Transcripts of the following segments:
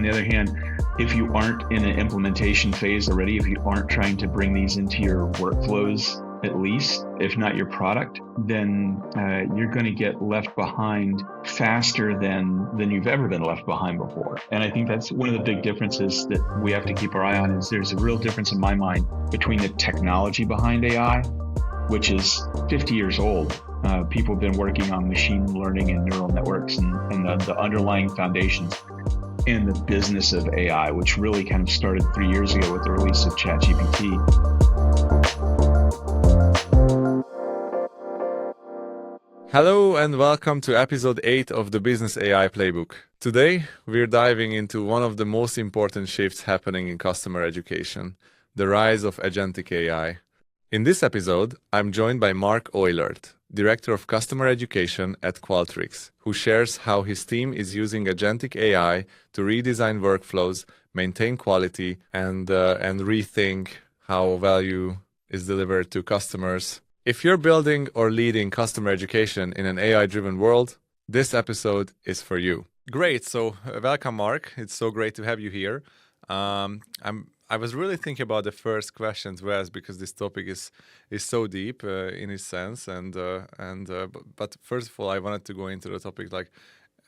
the other hand, if you aren't in an implementation phase already, if you aren't trying to bring these into your workflows, at least, if not your product, then you're going to get left behind faster than you've ever been left behind before. And I think that's one of the big differences that we have to keep our eye on. Is there's a real difference in my mind between the technology behind AI, which is 50 years old. People have been working on machine learning and neural networks and the underlying foundations, and the business of AI, which really kind of started 3 years ago with the release of ChatGPT. Hello and welcome to episode 8 of the Business AI Playbook. Today, we're diving into one of the most important shifts happening in customer education, the rise of Agentic AI. In this episode, I'm joined by Mark Oehlert, Director of Customer Education at Qualtrics, who shares how his team is using Agentic AI to redesign workflows, maintain quality, and rethink how value is delivered to customers. If you're building or leading customer education in an AI-driven world, this episode is for you. Great. So welcome, Mark. It's so great to have you here. I was really thinking about the first question to ask because this topic is so deep in its sense, but first of all, I wanted to go into the topic like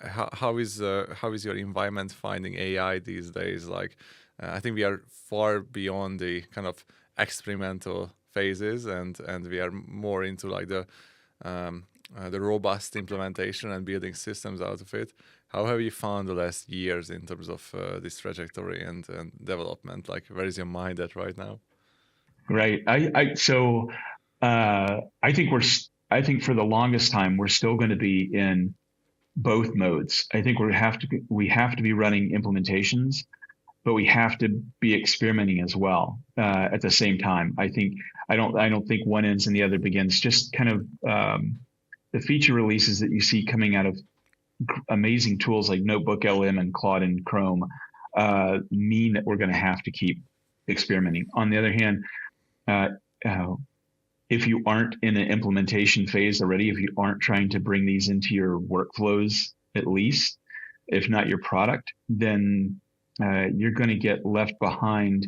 how is your environment finding AI these days? Like, I think we are far beyond the kind of experimental phases, and we are more into like the robust implementation and building systems out of it. How have you found the last years in terms of this trajectory and development? Like, where is your mind at right now? Right. I think for the longest time we're still going to be in both modes. I think we have to be running implementations, but we have to be experimenting as well at the same time. I don't think one ends and the other begins. Just kind of the feature releases that you see coming out of amazing tools like Notebook LM and Claude and Chrome mean that we're going to have to keep experimenting. On the other hand, if you aren't in an implementation phase already, if you aren't trying to bring these into your workflows, at least, if not your product, then you're going to get left behind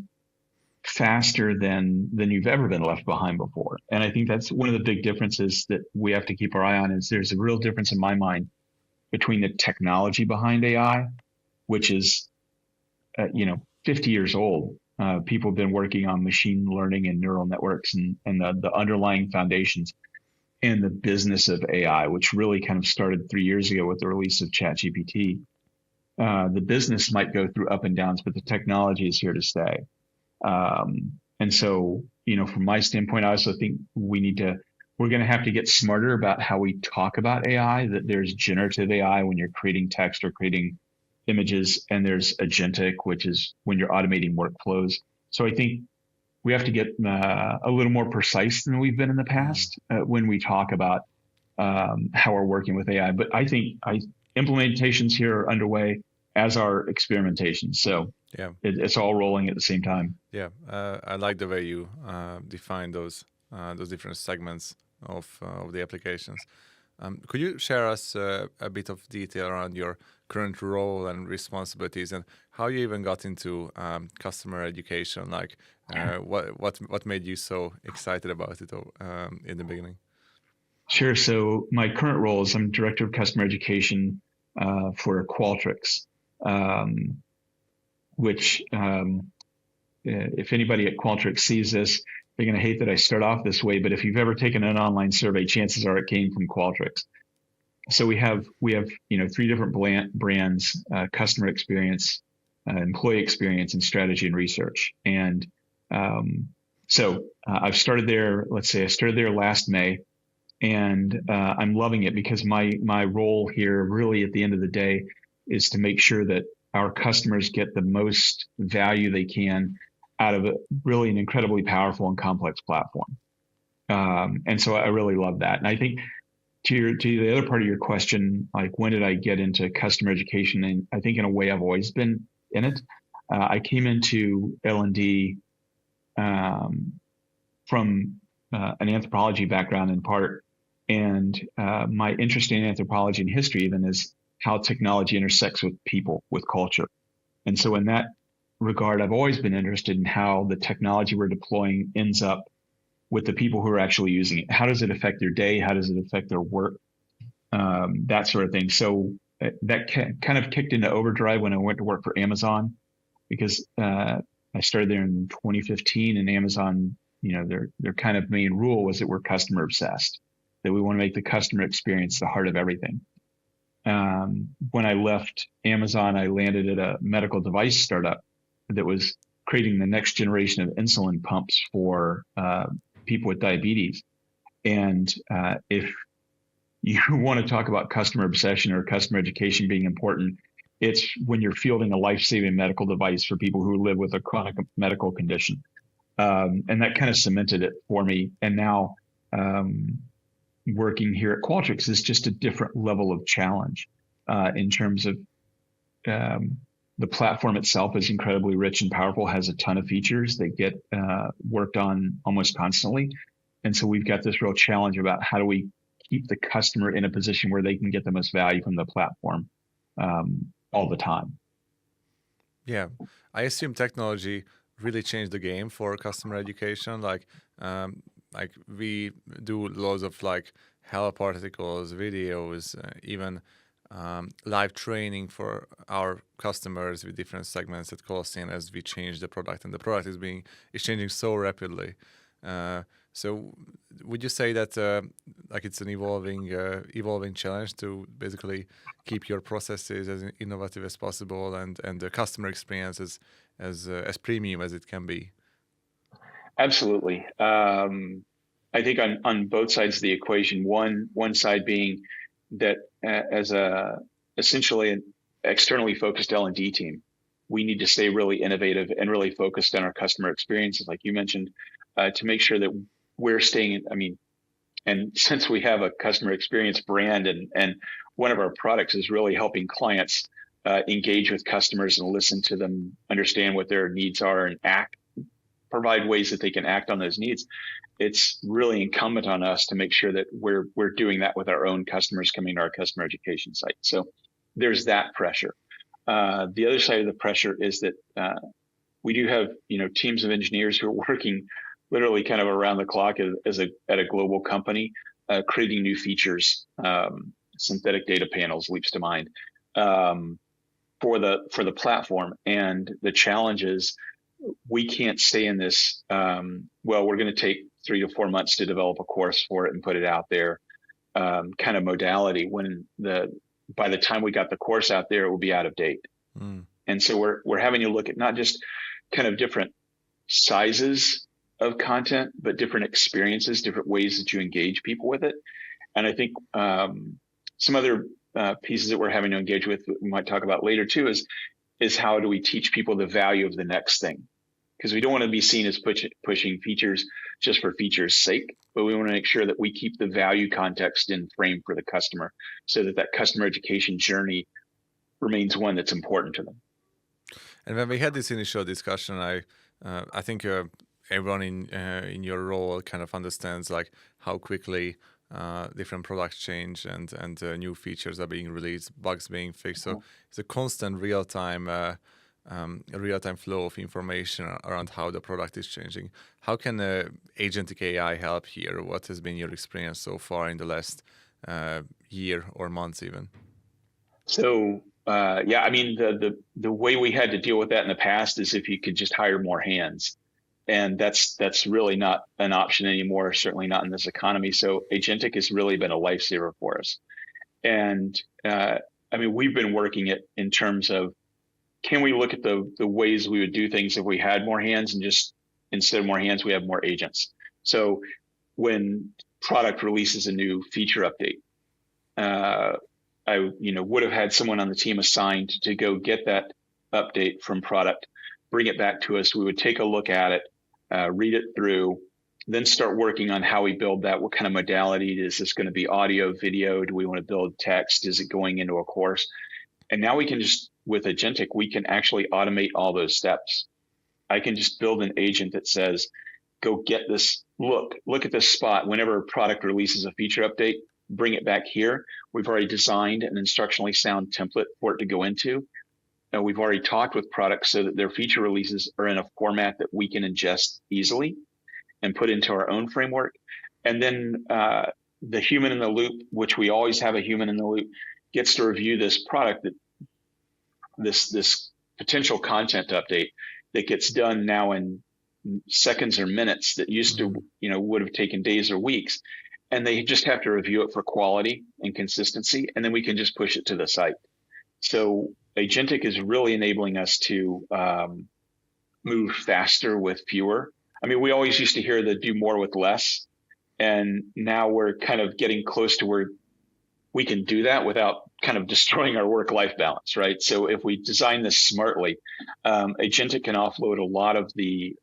faster than you've ever been left behind before. And I think that's one of the big differences that we have to keep our eye on. Is there's a real difference in my mind between the technology behind AI, which is 50 years old. People have been working on machine learning and neural networks and the underlying foundations, and the business of AI, which really kind of started 3 years ago with the release of ChatGPT. The business might go through up and downs, but the technology is here to stay. And so, from my standpoint, I also think we're going to have to get smarter about how we talk about AI, that there's generative AI when you're creating text or creating images, and there's agentic, which is when you're automating workflows. So I think we have to get a little more precise than we've been in the past when we talk about how we're working with AI. But I think implementations here are underway, as are experimentations. So yeah, it's all rolling at the same time. Yeah, I like the way you define those different segments of the applications. Could you share us a bit of detail around your current role and responsibilities, and how you even got into customer education? Like, what made you so excited about it in the beginning? Sure. So my current role is I'm Director of Customer Education for Qualtrics, which if anybody at Qualtrics sees this, they're going to hate that I start off this way, but if you've ever taken an online survey, chances are it came from Qualtrics. So we have 3 different brands: customer experience, employee experience, and strategy and research. And so I've started there. Let's say I started there last May, and I'm loving it because my role here, really, at the end of the day, is to make sure that our customers get the most value they can out of really an incredibly powerful and complex platform. And so I really love that. And I think to the other part of your question, like, when did I get into customer education? And I think in a way I've always been in it. I came into L&D from an anthropology background in part. And my interest in anthropology and history even is how technology intersects with people, with culture. And so in that regard, I've always been interested in how the technology we're deploying ends up with the people who are actually using it. How does it affect their day? How does it affect their work? That sort of thing. So that kind of kicked into overdrive when I went to work for Amazon, because I started there in 2015, and Amazon, their kind of main rule was that we're customer obsessed, that we want to make the customer experience the heart of everything. When I left Amazon, I landed at a medical device startup that was creating the next generation of insulin pumps for people with diabetes. And if you want to talk about customer obsession or customer education being important, it's when you're fielding a life-saving medical device for people who live with a chronic medical condition. And that kind of cemented it for me. And now working here at Qualtrics is just a different level of challenge in terms of the platform itself is incredibly rich and powerful, has a ton of features that get worked on almost constantly. And so we've got this real challenge about how do we keep the customer in a position where they can get the most value from the platform all the time. Yeah, I assume technology really changed the game for customer education. Like we do loads of like help articles, videos, even live training for our customers with different segments at Colossyan as we change the product, and the product is changing so rapidly. So would you say that like it's an evolving challenge to basically keep your processes as innovative as possible and the customer experience as premium as it can be? Absolutely. I think on both sides of the equation, one side being that as essentially an externally focused L&D team, we need to stay really innovative and really focused on our customer experiences, like you mentioned, to make sure that we're staying, and since we have a customer experience brand and one of our products is really helping clients engage with customers and listen to them, understand what their needs are, and provide ways that they can act on those needs. It's really incumbent on us to make sure that we're doing that with our own customers coming to our customer education site. So there's that pressure. The other side of the pressure is that we do have teams of engineers who are working literally kind of around the clock at a global company, creating new features. Synthetic data panels leaps to mind for the platform, and the challenge is we can't stay in this. We're going to take 3 to 4 months to develop a course for it and put it out there, kind of modality. When by the time we got the course out there, it will be out of date. And so we're having to look at not just kind of different sizes of content, but different experiences, different ways that you engage people with it. And I think some other pieces that we're having to engage with, we might talk about later too, is how do we teach people the value of the next thing? Because we don't want to be seen as pushing features just for features' sake, but we want to make sure that we keep the value context in frame for the customer, so that customer education journey remains one that's important to them. And when we had this initial discussion, I think everyone in your role kind of understands like how quickly different products change and new features are being released, bugs being fixed. So it's a constant real-time flow of information around how the product is changing. How can Agentic AI help here? What has been your experience so far in the last year or months even? So the way we had to deal with that in the past is if you could just hire more hands. And that's really not an option anymore, certainly not in this economy. So Agentic has really been a lifesaver for us. And we've been working it in terms of, can we look at the ways we would do things if we had more hands, and just instead of more hands, we have more agents. So when product releases a new feature update, I would have had someone on the team assigned to go get that update from product, bring it back to us. We would take a look at it, read it through, then start working on how we build that. What kind of modality is this going to be? Audio, video? Do we want to build text? Is it going into a course? And now we can just, with Agentic, we can actually automate all those steps. I can just build an agent that says, go get this, look at this spot. Whenever a product releases a feature update, bring it back here. We've already designed an instructionally sound template for it to go into. we've already talked with products so that their feature releases are in a format that we can ingest easily and put into our own framework. And then the human in the loop, which we always have a human in the loop, gets to review this product, that this potential content update that gets done now in seconds or minutes that used to, would have taken days or weeks. And they just have to review it for quality and consistency, and then we can just push it to the site. So Agentic is really enabling us to move faster with fewer. I mean, we always used to hear the do more with less, and now we're kind of getting close to where we can do that without kind of destroying our work-life balance, right? So if we design this smartly, Agentic can offload a lot of the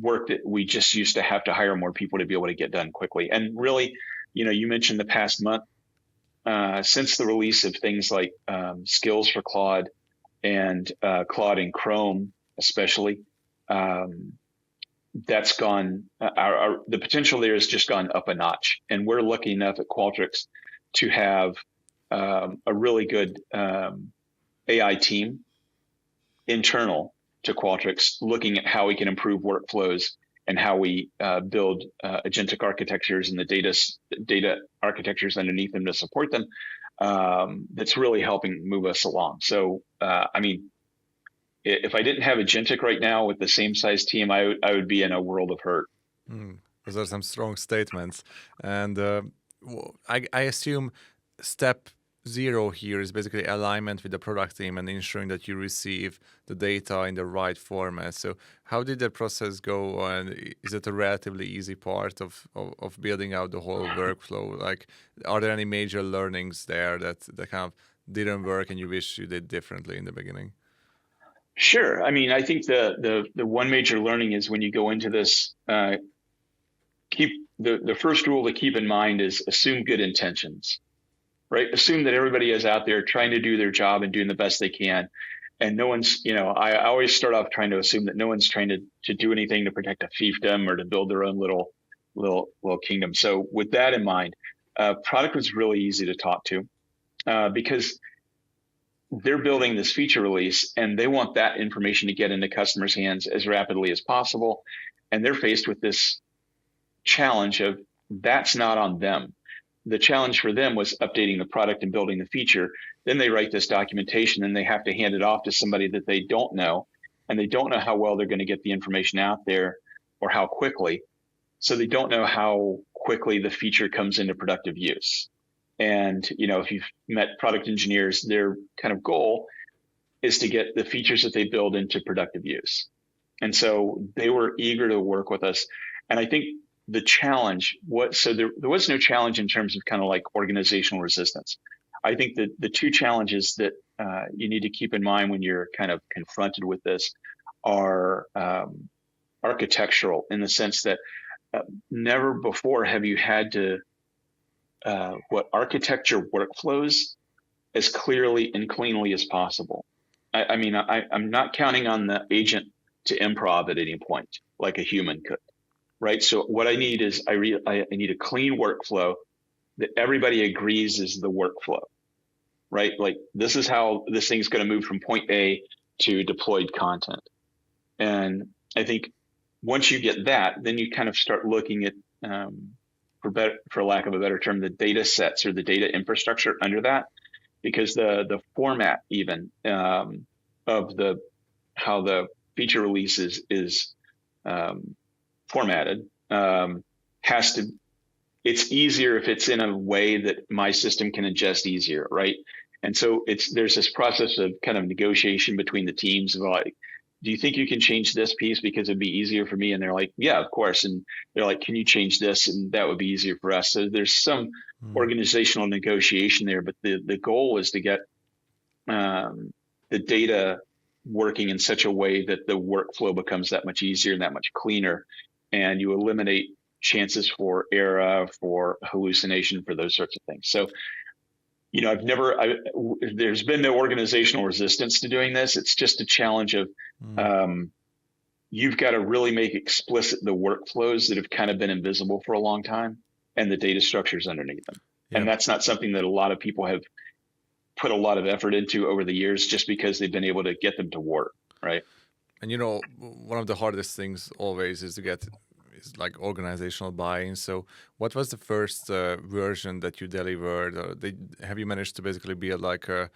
work that we just used to have to hire more people to be able to get done quickly. And really, you mentioned the past month, since the release of things like skills for Claude and Claude in Chrome, especially, that's gone, the potential there has just gone up a notch. And we're lucky enough at Qualtrics to have a really good AI team internal to Qualtrics, looking at how we can improve workflows and how we build agentic architectures and the data architectures underneath them to support them. That's really helping move us along. So, I mean, if I didn't have agentic right now with the same size team, I would be in a world of hurt. Those are some strong statements. And I assume step 0 here is basically alignment with the product team and ensuring that you receive the data in the right format. So how did that process go? And is it a relatively easy part of building out the whole workflow? Like, are there any major learnings there that kind of didn't work and you wish you did differently in the beginning? Sure. I mean, I think the one major learning is when you go into this, keep the first rule to keep in mind is assume good intentions. Right? Assume that everybody is out there trying to do their job and doing the best they can. And no one's, I always start off trying to assume that no one's trying to do anything to protect a fiefdom or to build their own little kingdom. So with that in mind, product was really easy to talk to because they're building this feature release and they want that information to get into customers' hands as rapidly as possible. And they're faced with this challenge of that's not on them. The challenge for them was updating the product and building the feature. Then they write this documentation and they have to hand it off to somebody that they don't know, and they don't know how well they're going to get the information out there or how quickly. So they don't know how quickly the feature comes into productive use. And, if you've met product engineers, their kind of goal is to get the features that they build into productive use. And so they were eager to work with us. And I think the challenge there was no challenge in terms of kind of like organizational resistance. I think that the two challenges that you need to keep in mind when you're kind of confronted with this are architectural, in the sense that never before have you had to architect your workflows as clearly and cleanly as possible. I mean, I'm not counting on the agent to improv at any point like a human could. Right. So what I need is I need a clean workflow that everybody agrees is the workflow. Right. Like, this is how this thing's going to move from point A to deployed content. And I think once you get that, then you kind of start looking at, for lack of a better term, the data sets or the data infrastructure under that, because the format even of how the feature release is formatted it's easier if it's in a way that my system can ingest easier, right? And so there's this process of kind of negotiation between the teams of like, do you think you can change this piece because it'd be easier for me? And they're like, yeah, of course. And they're like, can you change this? And that would be easier for us. So there's some organizational negotiation there, but the goal is to get the data working in such a way that the workflow becomes that much easier and that much cleaner. And you eliminate chances for error, for hallucination, for those sorts of things. So, there's been no organizational resistance to doing this. It's just a challenge of, you've got to really make explicit the workflows that have kind of been invisible for a long time and the data structures underneath them. Yeah. And that's not something that a lot of people have put a lot of effort into over the years, just because they've been able to get them to work, right? And one of the hardest things always is to get is like organizational buy-in. So what was the first version that you delivered? Or have you managed to basically build like a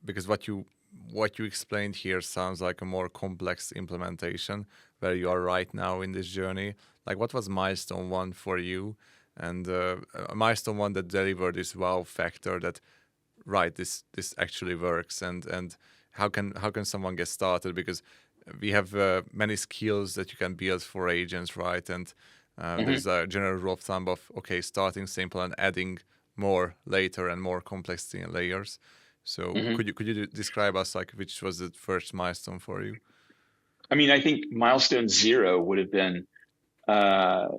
because what you explained here sounds like a more complex implementation where you are right now in this journey. Like what was milestone one for you? And a milestone one that delivered this wow factor that right, this actually works, and how can someone get started? Because we have many skills that you can build for agents, right? And there's a general rule of thumb of okay, starting simple and adding more later and more complexity and layers. So could you describe us like which was the first milestone for you? I mean, I think milestone 0 would have been our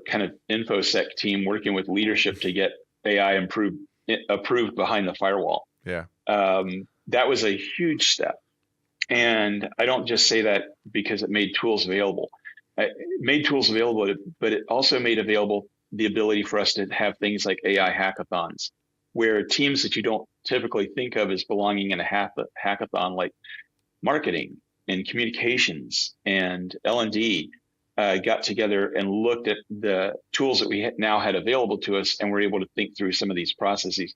kind of InfoSec team working with leadership to get AI approved behind the firewall. Yeah. That was a huge step. And I don't just say that because it made tools available. It made tools available, but it also made available the ability for us to have things like AI hackathons, where teams that you don't typically think of as belonging in a hackathon, like marketing and communications and L&D, got together and looked at the tools that we now had available to us, and were able to think through some of these processes.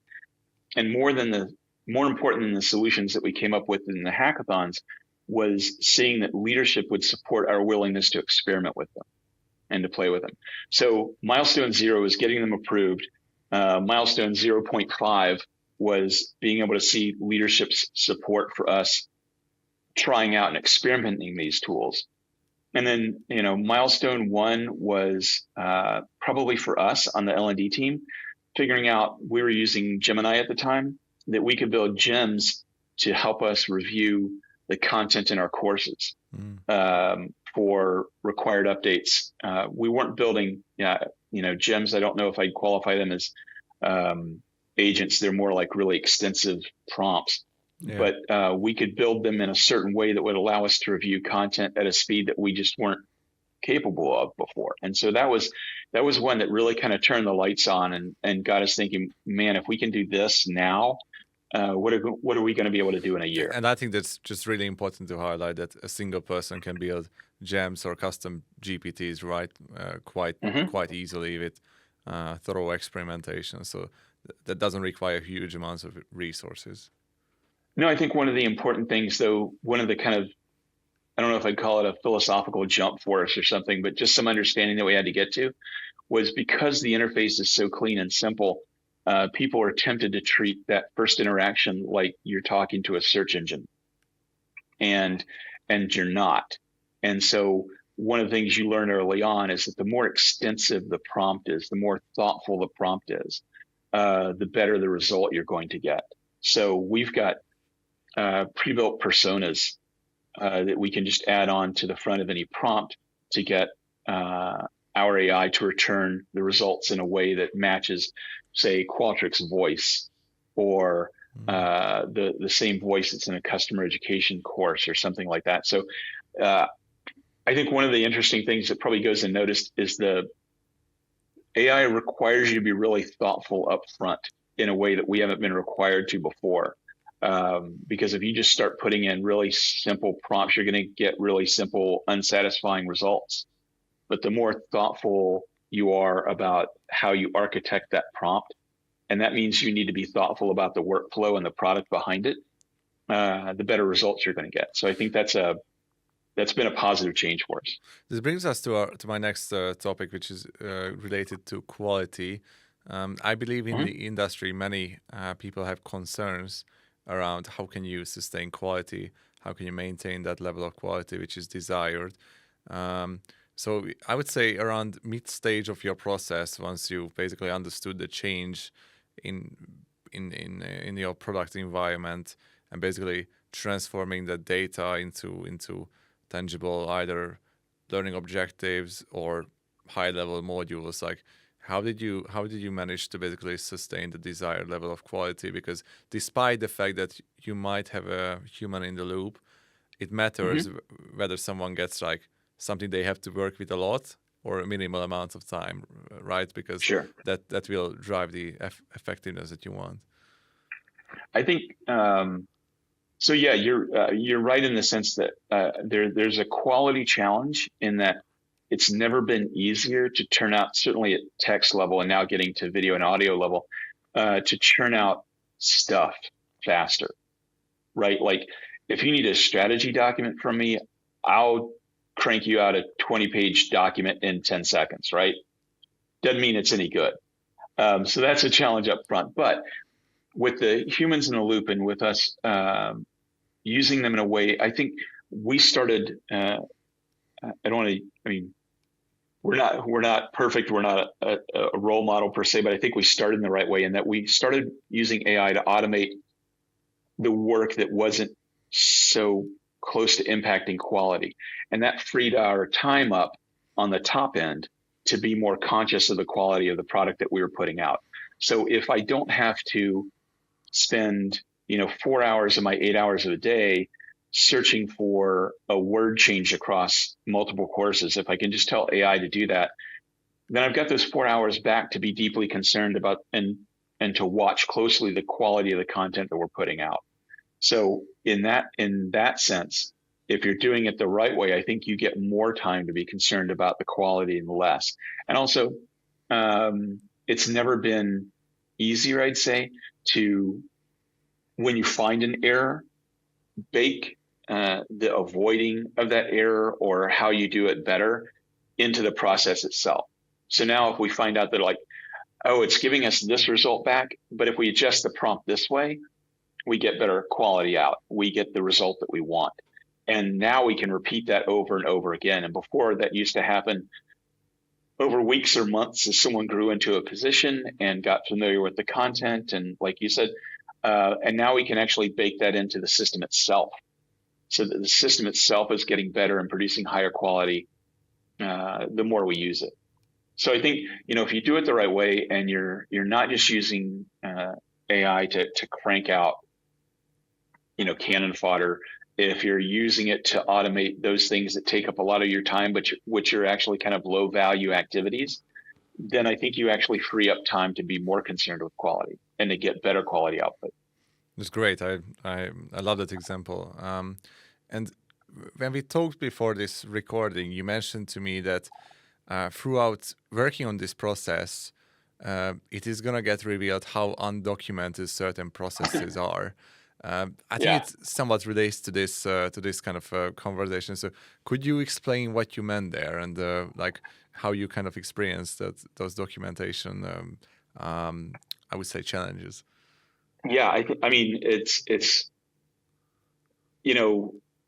And more important than the solutions that we came up with in the hackathons was seeing that leadership would support our willingness to experiment with them and to play with them. So milestone 0 is getting them approved. Milestone 0.5 was being able to see leadership's support for us trying out and experimenting these tools. And then, milestone 1 was probably for us on the L&D team, figuring out, we were using Gemini at the time, that we could build gems to help us review the content in our courses for required updates. We weren't building, gems. I don't know if I'd qualify them as agents. They're more like really extensive prompts. Yeah. But we could build them in a certain way that would allow us to review content at a speed that we just weren't capable of before. And so that was one that really kind of turned the lights on and got us thinking, man, if we can do this now, what are we going to be able to do in a year? And I think that's just really important to highlight, that a single person can build gems or custom GPTs, right? Quite easily with thorough experimentation. So that doesn't require huge amounts of resources. No, I think one of the important things, though, one of the kind of, I don't know if I'd call it a philosophical jump for us or something, but just some understanding that we had to get to, was because the interface is so clean and simple, people are tempted to treat that first interaction like you're talking to a search engine, and you're not. And so one of the things you learn early on is that the more extensive the prompt is, the more thoughtful the prompt is, the better the result you're going to get. So we've got pre-built personas that we can just add on to the front of any prompt to get our AI to return the results in a way that matches, say, Qualtrics voice, or the same voice that's in a customer education course or something like that. So I think one of the interesting things that probably goes unnoticed is the AI requires you to be really thoughtful up front in a way that we haven't been required to before. Because if you just start putting in really simple prompts, you're going to get really simple, unsatisfying results. But the more thoughtful you are about how you architect that prompt, and that means you need to be thoughtful about the workflow and the product behind it, the better results you're going to get. So I think that's been a positive change for us. This brings us to my next topic, which is related to quality. I believe in the industry, many people have concerns around how can you sustain quality, how can you maintain that level of quality which is desired. So I would say around mid-stage of your process, once you basically understood the change in your product environment and basically transforming the data into tangible either learning objectives or high-level modules, like how did you manage to basically sustain the desired level of quality? Because despite the fact that you might have a human in the loop, it matters whether someone gets like something they have to work with a lot or a minimal amount of time, right? Because that will drive the effectiveness that you want. I think so. Yeah, you're right in the sense that there's a quality challenge in that it's never been easier to turn out, certainly at text level and now getting to video and audio level, to churn out stuff faster, right? Like if you need a strategy document from me, I'll crank you out a 20-page document in 10 seconds, right? Doesn't mean it's any good. So that's a challenge up front. But with the humans in the loop and with us using them in a way, I think we started, I don't want to, I mean, we're not perfect. We're not a role model per se, but I think we started in the right way in that we started using AI to automate the work that wasn't so close to impacting quality. And that freed our time up on the top end to be more conscious of the quality of the product that we were putting out. So if I don't have to spend, 4 hours of my 8 hours of the day searching for a word change across multiple courses, if I can just tell AI to do that, then I've got those 4 hours back to be deeply concerned about and to watch closely the quality of the content that we're putting out. So in that sense, if you're doing it the right way, I think you get more time to be concerned about the quality and less. And also, it's never been easier, I'd say, to, when you find an error, bake the avoiding of that error or how you do it better into the process itself. So now if we find out that it's giving us this result back, but if we adjust the prompt this way, we get better quality out. We get the result that we want. And now we can repeat that over and over again. And before, that used to happen over weeks or months as someone grew into a position and got familiar with the content. And like you said, and now we can actually bake that into the system itself, so that the system itself is getting better and producing higher quality the more we use it. So I think, if you do it the right way and you're not just using AI to crank out, cannon fodder, if you're using it to automate those things that take up a lot of your time, but which are actually kind of low value activities, then I think you actually free up time to be more concerned with quality and to get better quality output. That's great. I love that example. And when we talked before this recording, you mentioned to me that throughout working on this process, it is going to get revealed how undocumented certain processes are. I think it somewhat relates to this kind of conversation. So could you explain what you meant there and how you kind of experienced those documentation, I would say, challenges? Yeah, I mean, it's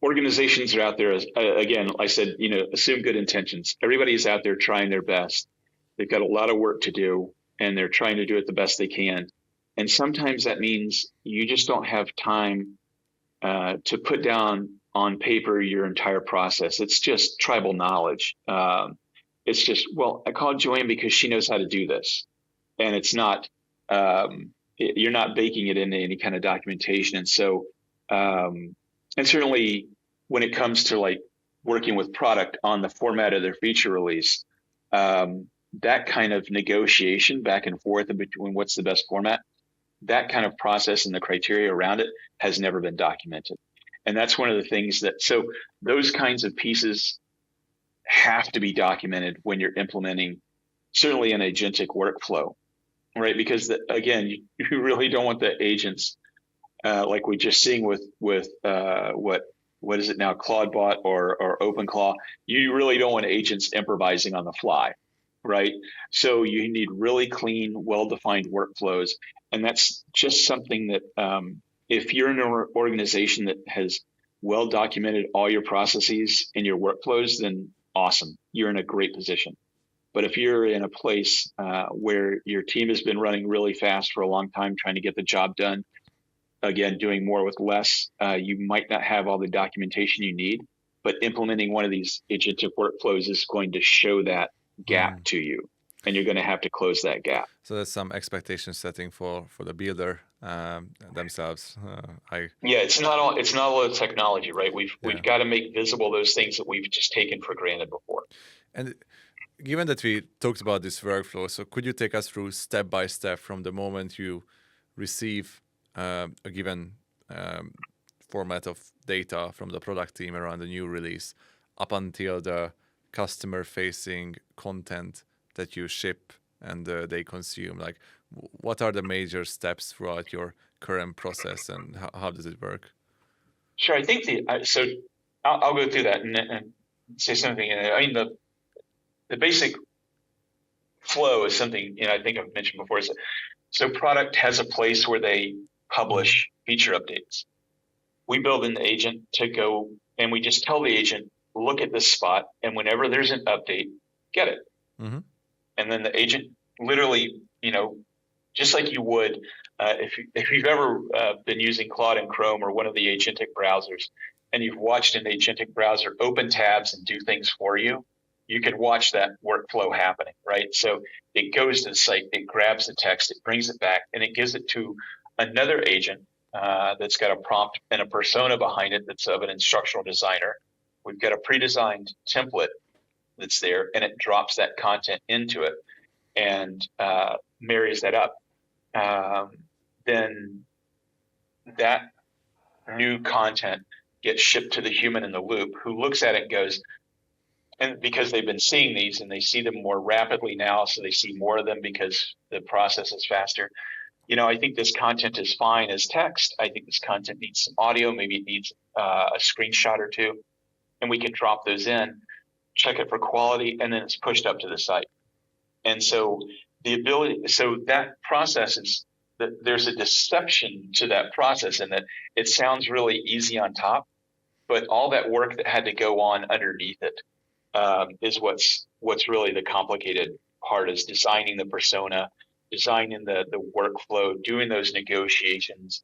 organizations are out there, again, I said, assume good intentions. Everybody's out there trying their best. They've got a lot of work to do, and they're trying to do it the best they can. And sometimes that means you just don't have time to put down on paper your entire process. It's just tribal knowledge. It's just, I called Joanne because she knows how to do this. And it's not, you're not baking it into any kind of documentation. And so, and certainly when it comes to working with product on the format of their feature release, that kind of negotiation back and forth in between what's the best format, that kind of process and the criteria around it has never been documented. And that's one of the things so those kinds of pieces have to be documented when you're implementing certainly an agentic workflow, right? Because again, you really don't want the agents, like we're just seeing with what is it now, Claudebot or OpenClaw, you really don't want agents improvising on the fly, right? So you need really clean, well-defined workflows. And that's just something that if you're in an organization that has well documented all your processes and your workflows, then awesome, you're in a great position. But if you're in a place where your team has been running really fast for a long time, trying to get the job done, again, doing more with less, you might not have all the documentation you need, but implementing one of these agentic workflows is going to show that gap to you, and you're going to have to close that gap. So that's some expectation setting for the builder themselves. It's not all the technology, right? We've got to make visible those things that we've just taken for granted before. And given that we talked about this workflow, so could you take us through step by step from the moment you receive a given format of data from the product team around the new release up until the customer-facing content that you ship and they consume? Like, what are the major steps throughout your current process, and how does it work? Sure. I think so I'll go through that and say something. I mean, the basic flow is something, I think I've mentioned before. So product has a place where they publish feature updates. We build an agent to go, and we just tell the agent, look at this spot, and whenever there's an update, get it. Mm-hmm. And then the agent literally, just like you would if you've ever been using Claude and Chrome or one of the agentic browsers, and you've watched an agentic browser open tabs and do things for you, you can watch that workflow happening, right? So it goes to the site, it grabs the text, it brings it back, and it gives it to another agent that's got a prompt and a persona behind it that's of an instructional designer. We've got a pre-designed template that's there, and it drops that content into it and marries that up. Then that new content gets shipped to the human in the loop who looks at it and goes, and because they've been seeing these and they see them more rapidly now, so they see more of them because the process is faster. I think this content is fine as text. I think this content needs some audio. Maybe it needs a screenshot or two, and we can drop those in, check it for quality, and then it's pushed up to the site. And so that process is that there's a deception to that process in that it sounds really easy on top, but all that work that had to go on underneath it is what's really the complicated part, is designing the persona, designing the workflow, doing those negotiations,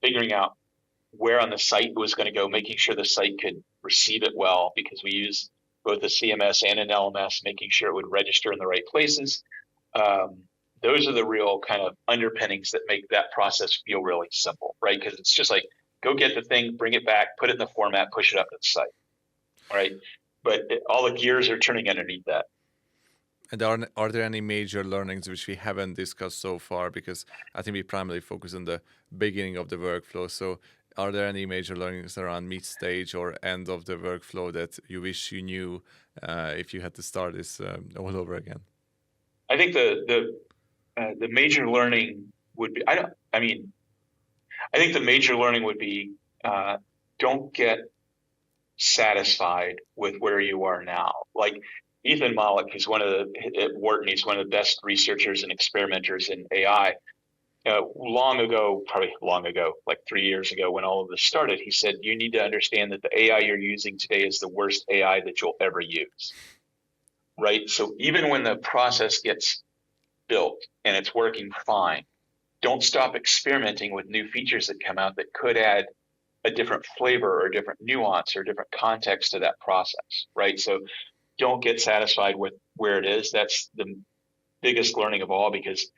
figuring out where on the site it was going to go, making sure the site could receive it well, because we use both a CMS and an LMS, making sure it would register in the right places. Those are the real kind of underpinnings that make that process feel really simple, right? Because it's just like, go get the thing, bring it back, put it in the format, push it up to the site, right? But all the gears are turning underneath that. And are there any major learnings which we haven't discussed so far? Because I think we primarily focus on the beginning of the workflow. So are there any major learnings around mid-stage or end of the workflow that you wish you knew if you had to start this all over again? I think the major learning would be, I think the major learning would be, don't get satisfied with where you are now. Like Ethan Malik, who's at Wharton, he's one of the best researchers and experimenters in AI. Long ago, like 3 years ago, when all of this started, he said, you need to understand that the AI you're using today is the worst AI that you'll ever use, right? So even when the process gets built and it's working fine, don't stop experimenting with new features that come out that could add a different flavor or a different nuance or different context to that process, right? So don't get satisfied with where it is. That's the biggest learning of all, because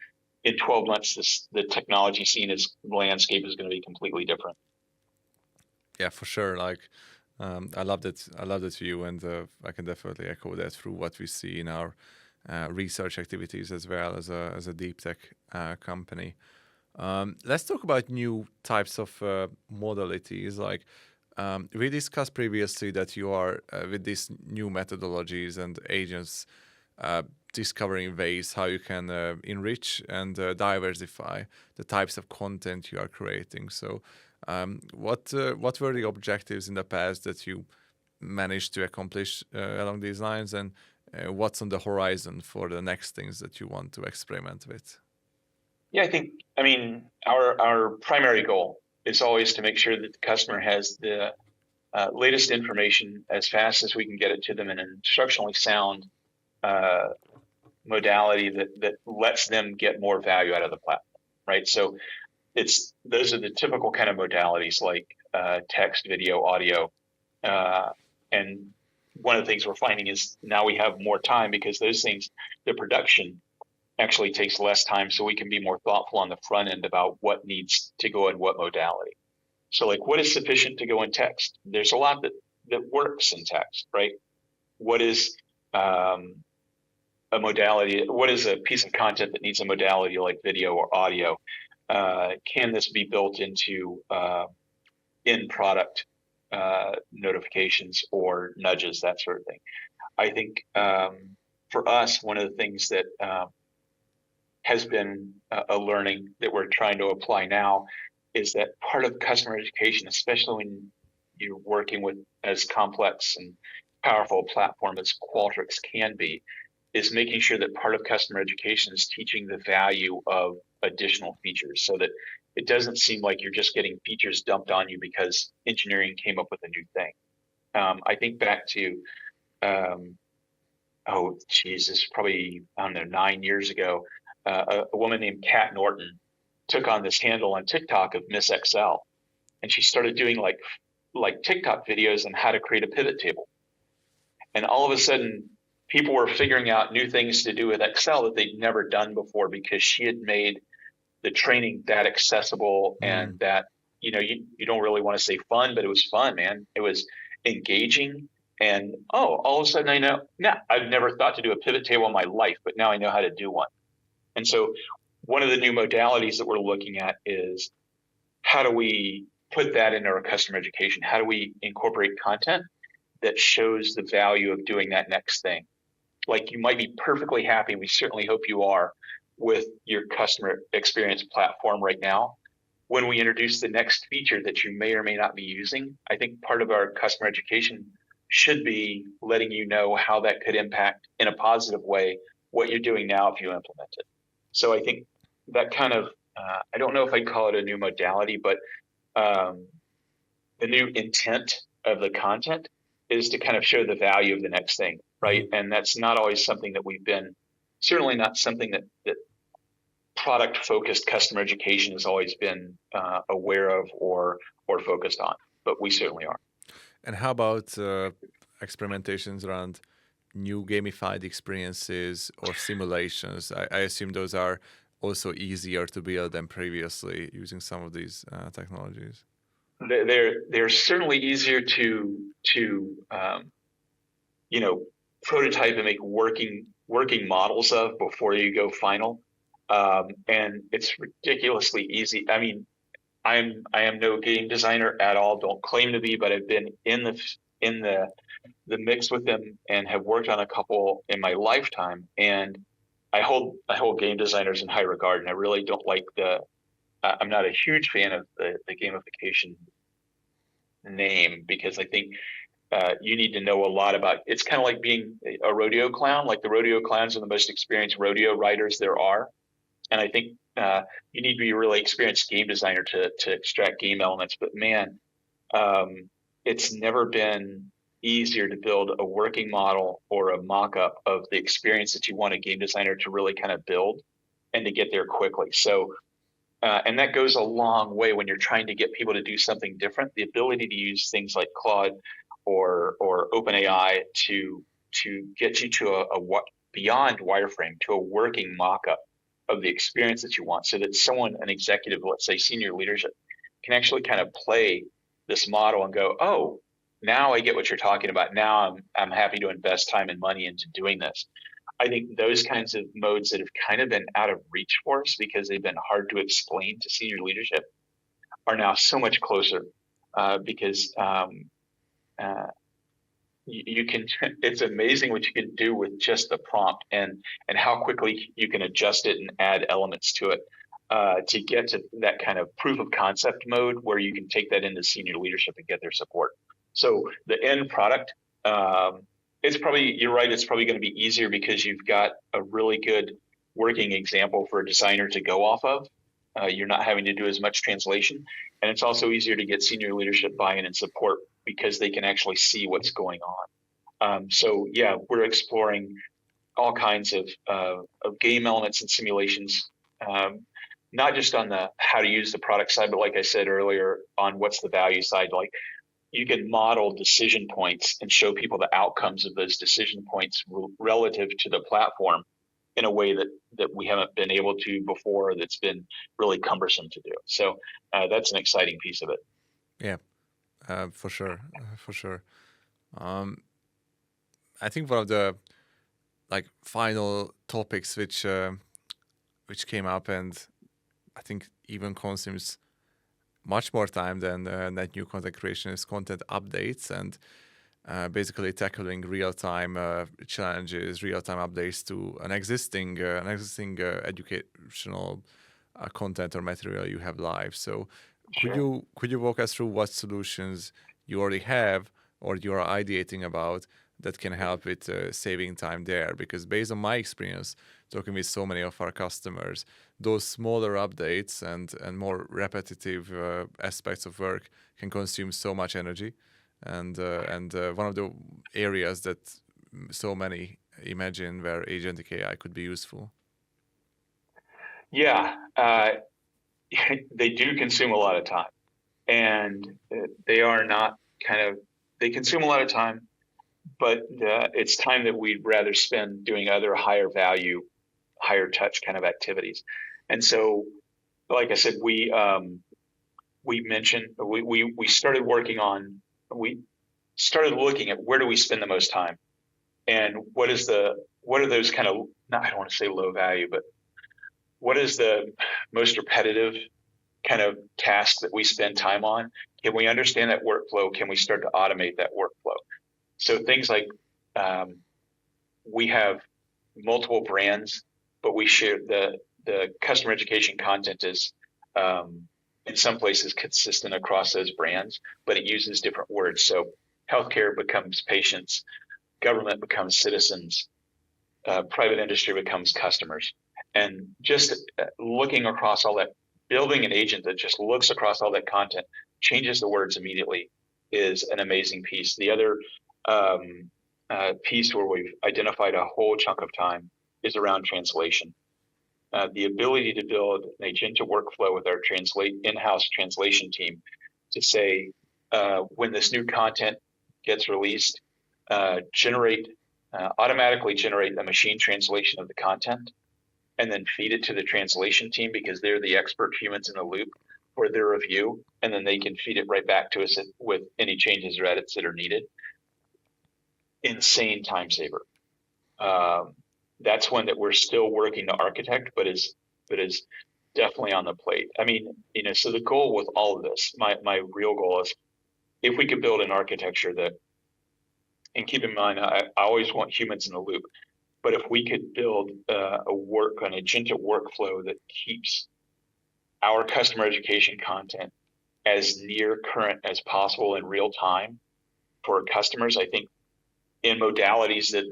in 12 months, the technology scene landscape is going to be completely different. Yeah, for sure. Like, I love that view, and I can definitely echo that through what we see in our research activities as well as a deep tech company. Let's talk about new types of modalities. Like we discussed previously that you are with these new methodologies and agents discovering ways how you can enrich and diversify the types of content you are creating. So what were the objectives in the past that you managed to accomplish along these lines, and what's on the horizon for the next things that you want to experiment with? Yeah, our primary goal is always to make sure that the customer has the latest information as fast as we can get it to them in an instructionally sound modality that lets them get more value out of the platform, right? So those are the typical kind of modalities like text, video, audio, and one of the things we're finding is now we have more time because those things, the production actually takes less time, so we can be more thoughtful on the front end about what needs to go in what modality. So like, what is sufficient to go in text? There's a lot that works in text, right? What is a modality? What is a piece of content that needs a modality like video or audio? can this be built into in-product notifications or nudges, that sort of thing. I think for us, one of the things that has been a learning that we're trying to apply now is that part of customer education, especially when you're working with as complex and powerful a platform as Qualtrics can be, is making sure that part of customer education is teaching the value of additional features so that it doesn't seem like you're just getting features dumped on you because engineering came up with a new thing. I think back to, oh, Jesus, probably, I don't know, 9 years ago, a woman named Kat Norton took on this handle on TikTok of Miss Excel, and she started doing like TikTok videos on how to create a pivot table. And all of a sudden, people were figuring out new things to do with Excel that they'd never done before because she had made the training that accessible and that, you don't really want to say fun, but it was fun, man. It was engaging. And all of a sudden I know, I've never thought to do a pivot table in my life, but now I know how to do one. And so one of the new modalities that we're looking at is how do we put that into our customer education? How do we incorporate content that shows the value of doing that next thing? Like, you might be perfectly happy, we certainly hope you are, with your customer experience platform right now. When we introduce the next feature that you may or may not be using, I think part of our customer education should be letting you know how that could impact in a positive way what you're doing now if you implement it. So I think that kind of, I don't know if I'd call it a new modality, but the new intent of the content is to kind of show the value of the next thing, right? And that's not always something that we've been, certainly not something that product-focused customer education has always been aware of or focused on, but we certainly are. And how about experimentations around new gamified experiences or simulations? I assume those are also easier to build than previously using some of these technologies. They're certainly easier to prototype and make working models of before you go final. And it's ridiculously easy. I mean, I am no game designer at all. Don't claim to be, but I've been in the mix with them and have worked on a couple in my lifetime. And I hold game designers in high regard, and I really don't like I'm not a huge fan of the gamification name, because I think you need to know a lot about. It's kind of like being a rodeo clown. Like, the rodeo clowns are the most experienced rodeo riders there are. And I think you need to be a really experienced game designer to extract game elements. But man, it's never been easier to build a working model or a mock-up of the experience that you want a game designer to really kind of build and to get there quickly. So, and that goes a long way when you're trying to get people to do something different. The ability to use things like Claude or OpenAI to get you to a beyond wireframe, to a working mock-up of the experience that you want, so that an executive, let's say senior leadership, can actually kind of play this model and go, oh, now I get what you're talking about. Now I'm happy to invest time and money into doing this. I think those kinds of modes that have kind of been out of reach for us because they've been hard to explain to senior leadership are now so much closer because you can. It's amazing what you can do with just the prompt and how quickly you can adjust it and add elements to it to get to that kind of proof of concept mode where you can take that into senior leadership and get their support. So the end product, you're right, it's probably going to be easier because you've got a really good working example for a designer to go off of. You're not having to do as much translation, and it's also easier to get senior leadership buy-in and support because they can actually see what's going on. So yeah, we're exploring all kinds of game elements and simulations, not just on the how to use the product side, but like I said earlier, on what's the value side. Like, you can model decision points and show people the outcomes of those decision points relative to the platform in a way that we haven't been able to before, that's been really cumbersome to do. So that's an exciting piece of it. Yeah, for sure. For sure. I think one of the final topics which came up and I think even consumes much more time than net new content creation is content updates and basically tackling real-time challenges, real-time updates to an existing educational content or material you have live. So Sure. could you walk us through what solutions you already have or you are ideating about that can help with saving time there? Because based on my experience talking with so many of our customers, those smaller updates and more repetitive aspects of work can consume so much energy. And one of the areas that so many imagine where agentic AI could be useful. Yeah, they do consume a lot of time, and they are not they consume a lot of time, but it's time that we'd rather spend doing other higher value, higher touch kind of activities. And so, like I said, we started working on, we started looking at where do we spend the most time, and what are those kind of, not, I don't want to say low value, but what is the most repetitive kind of task that we spend time on? Can we understand that workflow? Can we start to automate that workflow? So things like we have multiple brands, but we share the customer education content is in some places consistent across those brands, but it uses different words. So healthcare becomes patients, government becomes citizens, private industry becomes customers. And just looking across all that, building an agent that just looks across all that content, changes the words immediately, is an amazing piece. The other piece where we've identified a whole chunk of time is around translation. The ability to build an agentic workflow with our in-house translation team to say, when this new content gets released, automatically generate a machine translation of the content, and then feed it to the translation team because they're the expert humans in the loop for their review, and then they can feed it right back to us with any changes or edits that are needed. Insane time saver. That's one that we're still working to architect, but is definitely on the plate. I mean, so the goal with all of this, my real goal is if we could build an architecture that, and keep in mind, I always want humans in the loop, but if we could build an agentic workflow that keeps our customer education content as near current as possible in real time for customers, I think in modalities that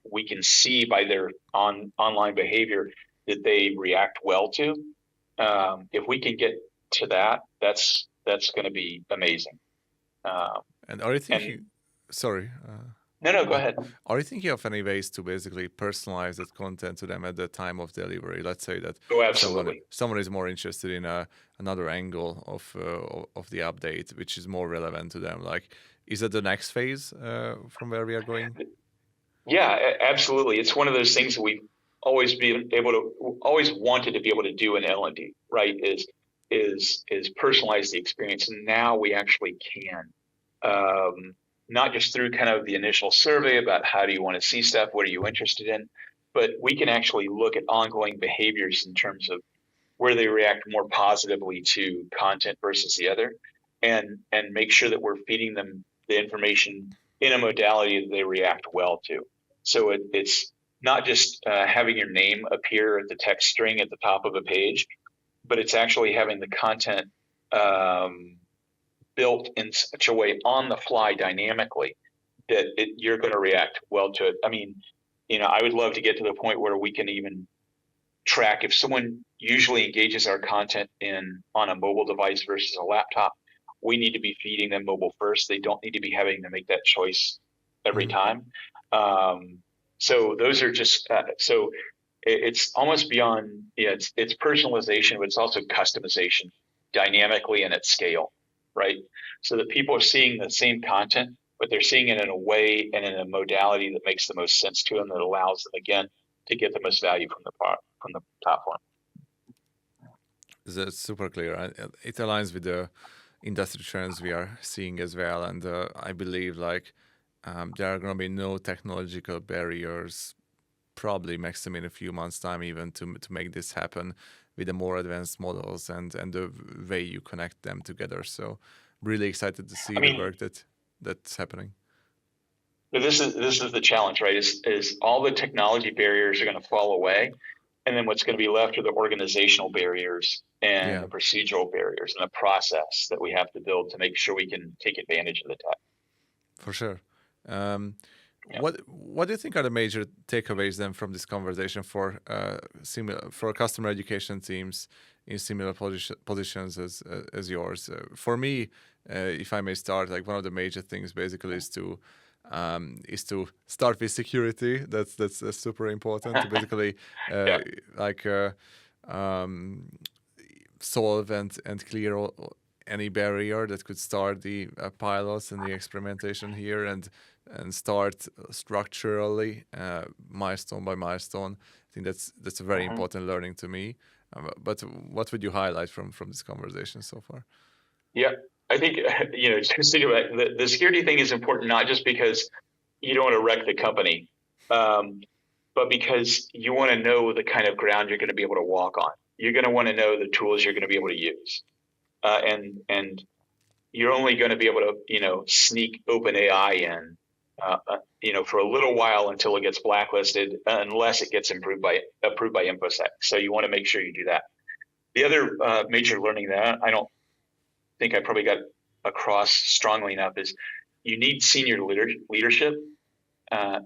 we can see by their online behavior that they react well to. If we can get to that, that's going to be amazing. And are you thinking? Sorry. No, go ahead. Are you thinking of any ways to basically personalize that content to them at the time of delivery? Let's say that someone is more interested in another angle of the update, which is more relevant to them. Like, is that the next phase from where we are going? Yeah, absolutely. It's one of those things that we've always wanted to be able to do in L&D, right? Is personalize the experience, and now we actually can. Not just through kind of the initial survey about how do you want to see stuff, what are you interested in, but we can actually look at ongoing behaviors in terms of where they react more positively to content versus the other, and make sure that we're feeding them the information in a modality that they react well to. So it's not just having your name appear at the text string at the top of a page, but it's actually having the content built in such a way on the fly dynamically that you're going to react well to it. I mean, I would love to get to the point where we can even track if someone usually engages our content on a mobile device versus a laptop. We need to be feeding them mobile first. They don't need to be having to make that choice every time. So those are just so it's almost beyond. It's personalization, but it's also customization dynamically and at scale, right? So that people are seeing the same content, but they're seeing it in a way and in a modality that makes the most sense to them, that allows them, again, to get the most value from the platform. That's super clear. It aligns with the industry trends we are seeing as well, and I believe there are going to be no technological barriers, probably maximum in a few months' time, even to make this happen. with the more advanced models and the way you connect them together. So really excited to see the work that's happening. This is the challenge, right? Is all the technology barriers are going to fall away, and then what's going to be left are the organizational barriers and the procedural barriers and the process that we have to build to make sure we can take advantage of the tech. For sure. What do you think are the major takeaways then from this conversation for customer education teams in similar positions as yours? For me, if I may start, like one of the major things basically is to start with security. That's super important to basically solve and clear any barrier that could start the pilots and the experimentation here and start structurally, milestone by milestone. I think that's a very important learning to me. But what would you highlight from this conversation so far? Yeah, I think just think about it. The security thing is important not just because you don't want to wreck the company, but because you want to know the kind of ground you're going to be able to walk on. You're going to want to know the tools you're going to be able to use. And you're only going to be able to, sneak OpenAI in, for a little while until it gets blacklisted, unless it gets approved by InfoSec. So you want to make sure you do that. The other major learning that I don't think I probably got across strongly enough is you need senior leadership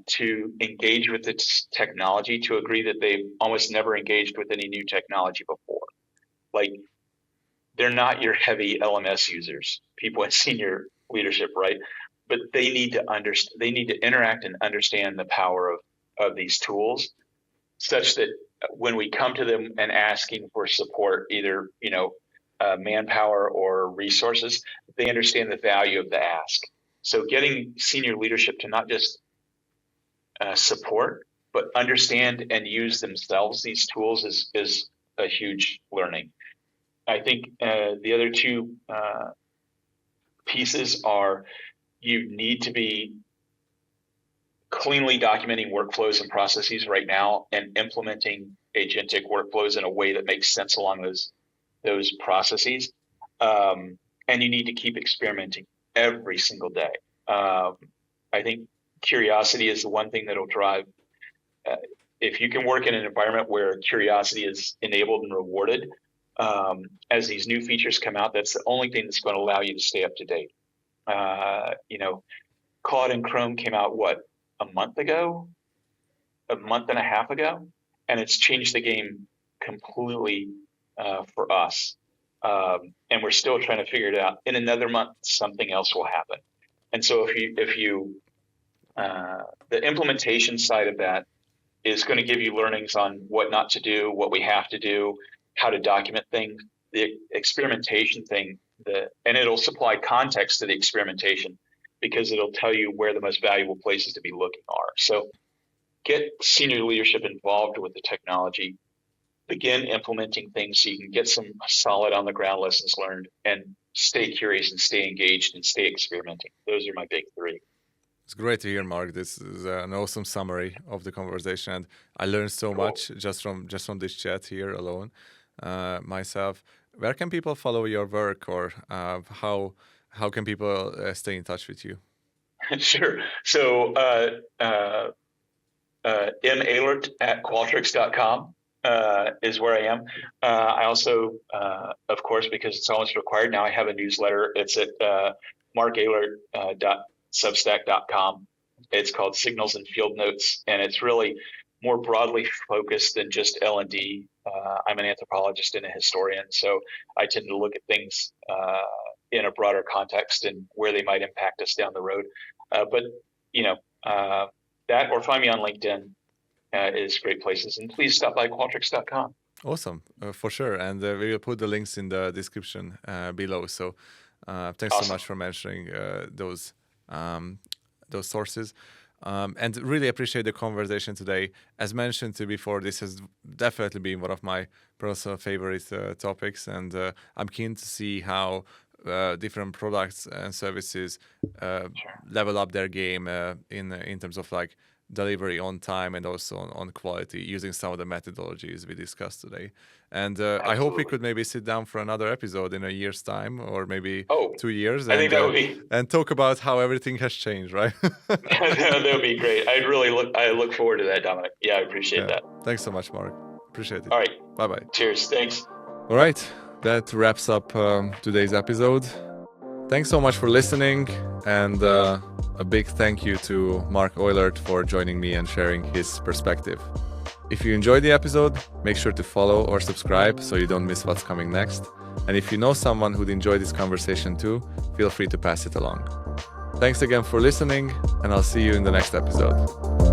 to engage with its technology, to agree that they've almost never engaged with any new technology before. Like, they're not your heavy LMS users, people in senior leadership, right? But they need to understand, they need to interact and understand the power of these tools, such that when we come to them and asking for support, either manpower or resources, they understand the value of the ask. So getting senior leadership to not just support, but understand and use themselves these tools is a huge learning. I think the other two pieces are you need to be cleanly documenting workflows and processes right now and implementing agentic workflows in a way that makes sense along those processes. And you need to keep experimenting every single day. I think curiosity is the one thing that'll drive. If you can work in an environment where curiosity is enabled and rewarded, as these new features come out, that's the only thing that's going to allow you to stay up to date. Claude and Chrome came out, a month and a half ago, and it's changed the game completely for us. And we're still trying to figure it out. In another month, something else will happen. And so the implementation side of that is going to give you learnings on what not to do, what we have to do, how to document things. The experimentation thing, and it'll supply context to the experimentation because it'll tell you where the most valuable places to be looking are. So get senior leadership involved with the technology, begin implementing things so you can get some solid on the ground lessons learned, and stay curious and stay engaged and stay experimenting. Those are my big three. It's great to hear, Mark. This is an awesome summary of the conversation, and I learned so much just from this chat here alone. Myself, where can people follow your work, or how can people stay in touch with you? Sure. So Oehlert at Qualtrics.com is where I am. I also, of course, because it's almost required now, I have a newsletter. It's at markoehlert.substack.com. It's called Signals and Field Notes, and it's really more broadly focused than just L&D. I'm an anthropologist and a historian, so I tend to look at things in a broader context and where they might impact us down the road. But that, or find me on LinkedIn is great places. And please stop by Qualtrics.com. Awesome, for sure. And we will put the links in the description below. So thanks so much for mentioning those sources. And really appreciate the conversation today. As mentioned to before, this has definitely been one of my personal favorite topics, and I'm keen to see how different products and services level up their game in terms of like delivery on time and also on quality using some of the methodologies we discussed today. And I hope we could maybe sit down for another episode in a year's time, or maybe 2 years, I think that would be and talk about how everything has changed, right? that would be great. I look forward to that, Dominik. Yeah, I appreciate that. Thanks so much, Mark. Appreciate it. All right. Bye-bye. Cheers. Thanks. All right. That wraps up today's episode. Thanks so much for listening, and a big thank you to Mark Oehlert for joining me and sharing his perspective. If you enjoyed the episode, make sure to follow or subscribe so you don't miss what's coming next. And if you know someone who'd enjoy this conversation too, feel free to pass it along. Thanks again for listening, and I'll see you in the next episode.